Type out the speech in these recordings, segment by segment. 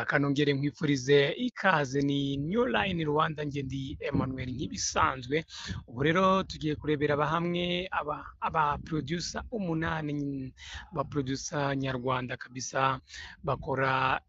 Kanongere nkwifurize ikaze ni New Line Rwanda, njye ndi Emmanuel nk'ibisanzwe. Ubu rero tugiye kurebera hamwe aba producer umunani, ba producer nyarwanda kabisa, bakora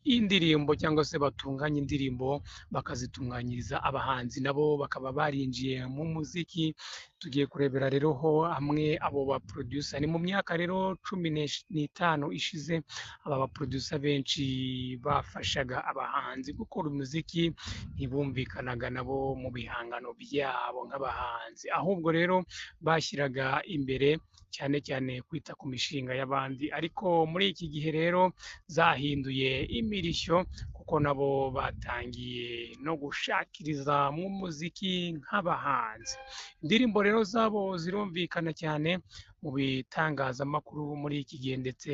indirimbo cyangwa se batunganya indirimbo bakazitunganyiriza abahanzi, nabo bakaba barinjiye mu muziki. Tugiye kurebera rero hamwe abo ba producer. Ni mu myaka rero 15 ishize aba ba producer benshi bafashaga abahanzi gukora umuziki, ntibumvikanaga nabo mu bihangano byabo nk'abahanzi, ahubwo rero bashyiraga imbere cyane cyane kwita ku mishinga y'abandi. Ariko muri iki gihe rero zahinduye imirishyo, kuko nabo batangiye no gushakiriza mu muziki nk'abahanzi. Indirimbo rero zabo zirumvikana cyane mu bitangazamakuru muri iki gihe, ndetse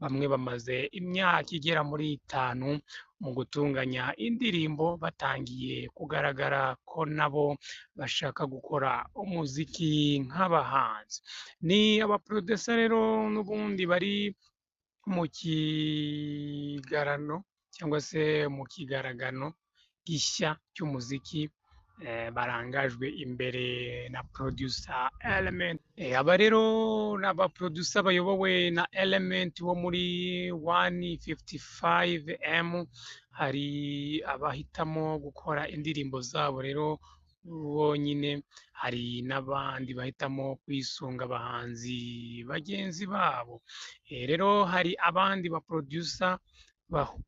bamwe bamaze imyaka igera muri 5 mu gutunganya indirimbo, batangiye kugaragara ko nabo bashaka gukora umuziki nk'abahanzi. Ni abaproducer rero n'ubundi bari mu kigarano cyangwa se mu kigaragano gishya cy'umuziki, barangajwe imbere na producer Element. Aba rero ni abaproducer bayobowe na Element wo muri 155M. Hari abahitamo gukora indirimbo zabo rero bonyine, hari n'abandi bahitamo kwisunga abahanzi bagenzi babo. Rero hari abandi ba producer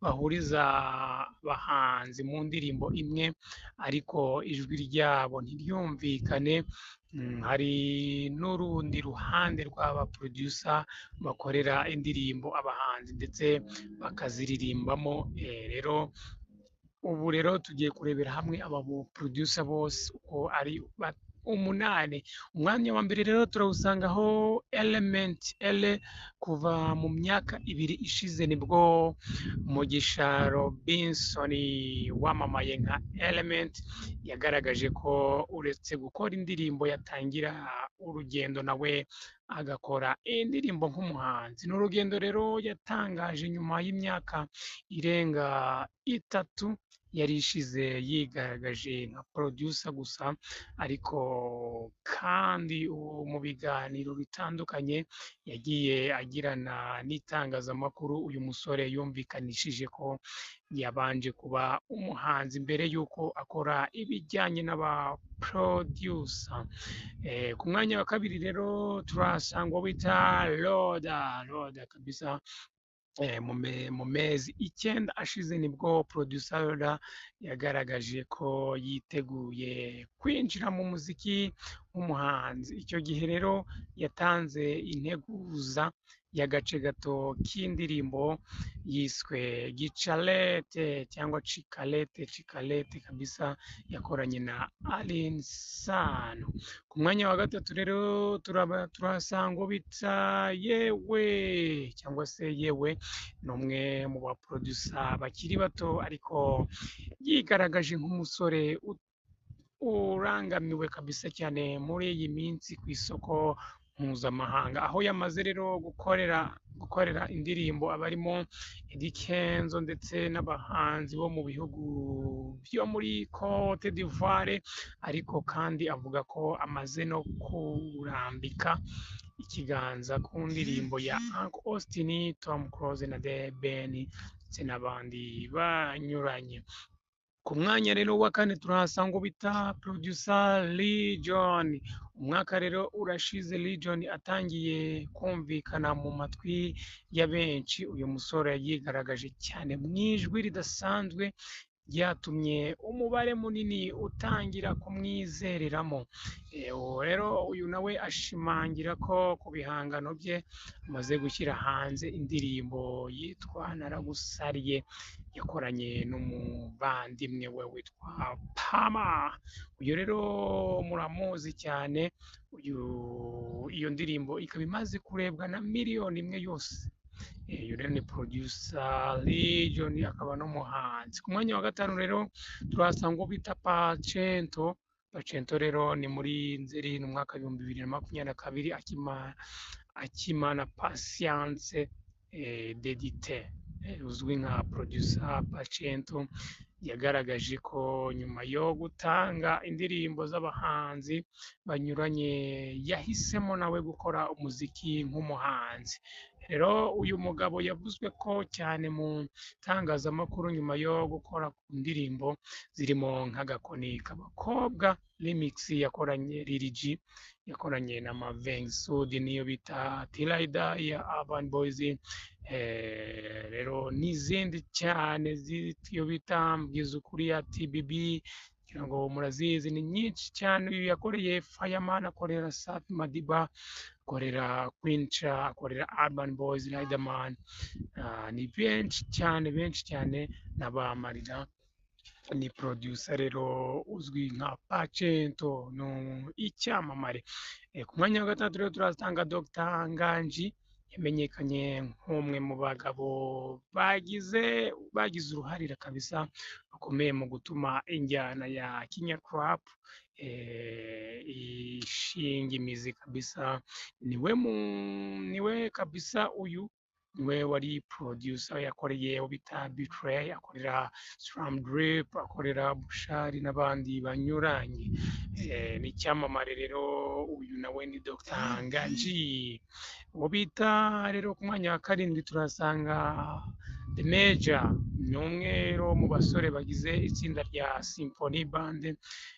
bahuriza abahanzi mu ndirimbo imwe, ariko ijwi ryabo ntiryumvikane. Hari n'urundi ruhande rw'aba producer bakorera indirimbo abahanzi ndetse bakaziririmbamo. Rero ubu rero tugiye kurebera hamwe aba producer bose uko ari umunani. Umwanya wa mbere rero turawusangaho Element Ele. Kuva mu myaka 2 ishize nibwo Mugisha Robinson wamamaye nka Element yagaragaje ko uretse gukora indirimbo yatangira urugendo nawe agakora indirimbo nk'umuhanzi. Ni urugendo rero yatangaje nyuma y'imyaka irenga 3 yari ishize yigaragaje nka producer gusa, ariko kandi mu biganiro bitandukanye yagiye agirana n'itangazamakuru, uyu musore yumvikanishije ko yabanje kuba umuhanzi mbere y'uko akora ibijyanye n'aba producer. Ku mwanya wa kabiri rero turahasanga uwo bita Loda kabisa. Mu mezi 9 ashize nibwo producer Loda yagaragaje ko yiteguye kwinjira mu muziki nk'umuhanzi. Icyo gihe rero yatanze integuza y'agace gato k'indirimbo yiswe Gicalete cyangwa Cikalete kabisa, yakoranye na Alin Sano. Ku mwanya wa gatatu rero turahasanga uwo bita Yewe cyangwa se Yewe. Ni umwe mu ba producer bakiri bato, ariko yigaragaje nk'umusore urangamiwe kabisa cyane muri iyi minsi ku isoko mpuzamahanga, aho yamaze rero gukorera indirimbo abarimo Eddy Kenzo ndetse n'abahanzi bo mu bihugu byo muri Cote d'Ivoire. Ariko kandi avuga ko amaze no kurambika ikiganza ku ndirimbo ya Uncle Austin, Tom Close na The Ben ndetse n'abandi banyuranye. Ku mwanya rero wa 4 turahasanga bita producer Legion. Umwaka rero urashize Legion atangiye kumvikana mu matwi ya benshi. Uyu musore yigaragaje cyane mu ijwi ridasanzwe, ryatumye umubare munini utangira kumwizereramo. Rero uyu nawe ashimangira ko ku bihangano bye amaze gushyira hanze indirimbo yitwa Naragusariye, yakoranye n'umuvandimwe we witwa Pama. Uyu rero muramuzi cyane. Iyo ndirimbo ikaba imaze kurebwa na miliyoni 1 yose. Uyu rero ni producer Legion, akaba n'umuhanzi. Ku mwanya wa 5 rero turahasanga uwo bita Pacento rero ni muri Nzeri mu mwaka 2022 akimana Patience d'Edite. uzwi nka producer Pacento, yagaragaje ko nyuma yo gutanga indirimbo z'abahanzi banyuranye, yahisemo nawe gukora umuziki nk'umuhanzi. Rero uyu mugabo yavuzwe ko cyane mu itangazamakuru nyuma yo gukora ku ndirimbo zirimo nk'agakoni k'abakobwa, remix yakoranye Lil G, yakoranye na Maveng Sudi niyo bita Tirayida ya Urban Boys, rero n'izindi cyane iyo bita Mbwiza ukuri ya TBB, kugira ngo murazizi ni nyinshi cyane. Uyu yakoreye Fireman, akorera Safi Madiba, akorera Queen Cha, akorera Urban Boys, Riderman, ni benshi cyane n'abamarira. Ni producer rero uzwi nka Pacento, no icyamamare. Ku mwanya wa gatatu rero turatanga Dr Nganji, yamenyekanye nk'umwe mu bagabo bagize uruhare kabisa rukomeye mu gutuma injyana ya Kenya Rap ishinga imizi kabisa. Niwe kabisa, uyu niwe wari producer, yakoreye uwo bita Betray, akorera Slum Drip, akorera Bushari n'abandi banyuranye. Ni icyamamare rero, uyu nawe ni Dr Nganji. Uwo bita rero ku mwanya wa karindwi turasanga The Major, ni umwe mu basore bagize itsinda rya Symphony Band,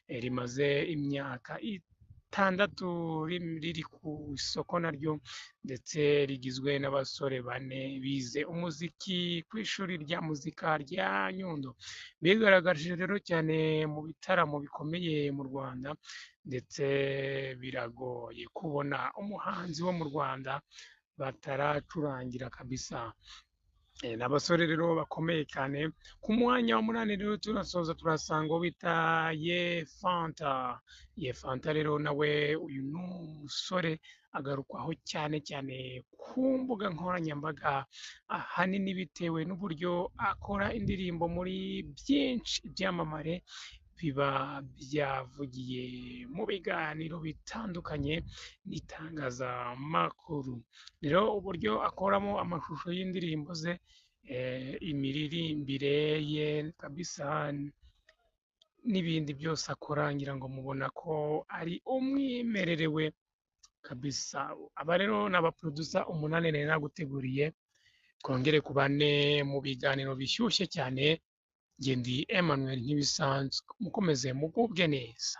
rimaze imyaka itandatu riri ku isoko naryo, ndetse rigizwe n'abasore bane bize umuziki ku ishuri rya muzika rya Nyundo. Bigaragaje rero cyane mu bitaramo bikomeye mu Rwanda, ndetse biragoye kubona umuhanzi wo mu Rwanda bataracurangira kabisa. Ni abasore rero bakomeye cyane. Ku mwanya wa munani rero turasoza turasanga uwo bita Ye Fanta. Ye Fanta rero nawe, uyu ni umusore agarukwaho cyane ku mbuga nkoranyambaga, ahanini bitewe n'uburyo akora indirimbo muri byinshi ibyamamare biba byavugiye mu biganiro bitandukanye n'itangazamakuru. Rero uburyo akoramo amashusho y'indirimbo ze, imiririmbire ye kabisa, n'ibindi byose akora, ngira ngo mubona ko ari umwimerere we kabisa. Aba rero ni abaproducer umunani nari naguteguriye, twongere kubane mu biganiro bishyushye cyane. Njye ndi Emmanuel nk'ibisanzwe, mukomeze mugubwe neza.